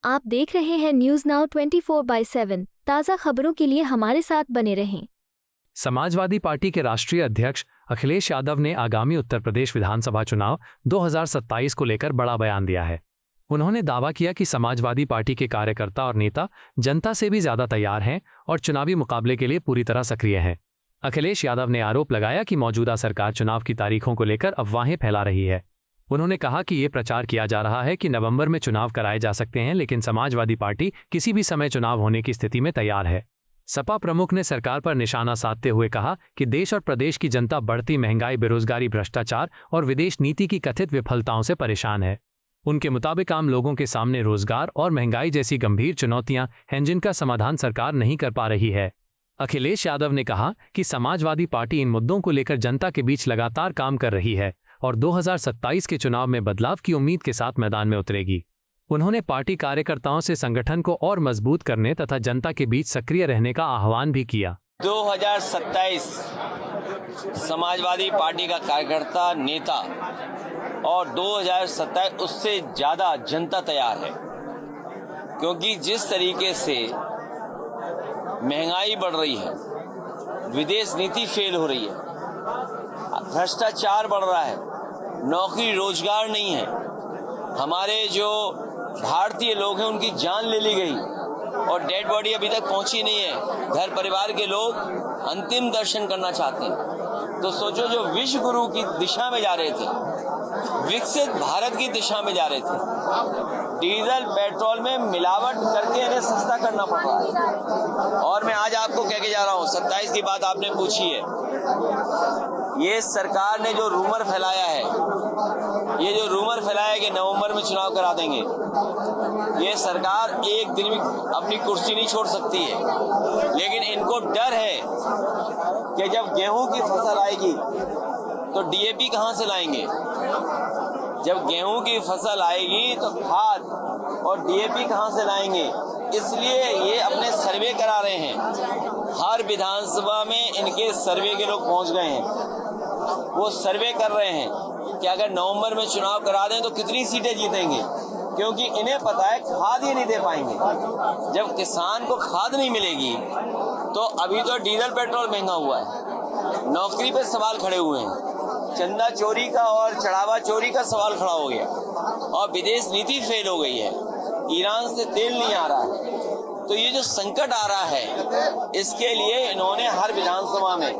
आप देख रहे हैं न्यूज नाउ 24/7। ताज़ा खबरों के लिए हमारे साथ बने रहें। समाजवादी पार्टी के राष्ट्रीय अध्यक्ष अखिलेश यादव ने आगामी उत्तर प्रदेश विधानसभा चुनाव 2027 को लेकर बड़ा बयान दिया है। उन्होंने दावा किया कि समाजवादी पार्टी के कार्यकर्ता और नेता जनता से भी ज्यादा तैयार हैं और चुनावी मुकाबले के लिए पूरी तरह सक्रिय हैं। अखिलेश यादव ने आरोप लगाया कि मौजूदा सरकार चुनाव की तारीखों को लेकर अफवाहें फैला रही है। उन्होंने कहा कि ये प्रचार किया जा रहा है कि नवंबर में चुनाव कराए जा सकते हैं, लेकिन समाजवादी पार्टी किसी भी समय चुनाव होने की स्थिति में तैयार है। सपा प्रमुख ने सरकार पर निशाना साधते हुए कहा कि देश और प्रदेश की जनता बढ़ती महंगाई, बेरोजगारी, भ्रष्टाचार और विदेश नीति की कथित विफलताओं से परेशान है। उनके मुताबिक आम लोगों के सामने रोजगार और महंगाई जैसी गंभीर चुनौतियां हैं जिनका समाधान सरकार नहीं कर पा रही है। अखिलेश यादव ने कहा कि समाजवादी पार्टी इन मुद्दों को लेकर जनता के बीच लगातार काम कर रही है और 2027 के चुनाव में बदलाव की उम्मीद के साथ मैदान में उतरेगी। उन्होंने पार्टी कार्यकर्ताओं से संगठन को और मजबूत करने तथा जनता के बीच सक्रिय रहने का आह्वान भी किया। 2027 समाजवादी पार्टी का कार्यकर्ता, नेता और 2027 उससे ज्यादा जनता तैयार है, क्योंकि जिस तरीके से महंगाई बढ़ रही है, विदेश नीति फेल हो रही है, भ्रष्टाचार बढ़ रहा है, नौकरी रोजगार नहीं है, हमारे जो भारतीय लोग हैं उनकी जान ले ली गई और डेड बॉडी अभी तक पहुंची नहीं है। घर परिवार के लोग अंतिम दर्शन करना चाहते हैं। तो सोचो, जो विश्व गुरु की दिशा में जा रहे थे, विकसित भारत की दिशा में जा रहे थे, डीजल पेट्रोल में मिलावट करके इन्हें सस्ता करना पड़ रहा है। और मैं आज आपको कह के जा रहा हूं, 27 की बात आपने पूछी है, ये सरकार ने जो रूमर फैलाया है, ये जो रूमर फैलाया है कि नवंबर में चुनाव करा देंगे, ये सरकार एक दिन भी अपनी कुर्सी नहीं छोड़ सकती है। लेकिन इनको डर है कि जब गेहूं की फसल आएगी तो डीएपी कहां से लाएंगे। जब गेहूं की फसल आएगी तो खाद और डीएपी कहां से लाएंगे। इसलिए ये अपने सर्वे करा रहे हैं। हर विधानसभा में इनके सर्वे के लोग पहुंच गए हैं। वो सर्वे कर रहे हैं कि अगर नवंबर में चुनाव करा दें तो कितनी सीटें जीतेंगे, क्योंकि इन्हें पता है खाद ही नहीं दे पाएंगे। जब किसान को खाद नहीं मिलेगी तो अभी तो डीजल पेट्रोल महंगा हुआ है, नौकरी पे सवाल खड़े हुए हैं, चंदा चोरी का और चढ़ावा चोरी का सवाल खड़ा हो गया और विदेश नीति फेल हो गई है, ईरान से तेल नहीं आ रहा है। तो ये जो संकट आ रहा है, इसके लिए इन्होंने हर विधानसभा में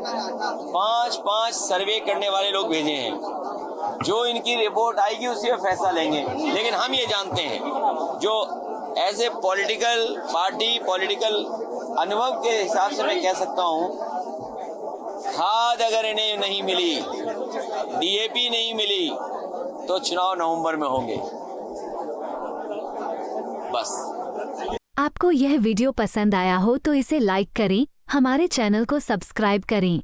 5-5 सर्वे करने वाले लोग भेजे हैं। जो इनकी रिपोर्ट आएगी उसी पे फैसला लेंगे। लेकिन हम ये जानते हैं, जो ऐसे पॉलिटिकल पार्टी, पॉलिटिकल अनुभव के हिसाब से मैं कह सकता हूँ, खाद अगर इन्हें नहीं मिली, डीएपी नहीं मिली, तो चुनाव नवंबर में होंगे। बस। आपको यह वीडियो पसंद आया हो तो इसे लाइक करें, हमारे चैनल को सब्सक्राइब करें।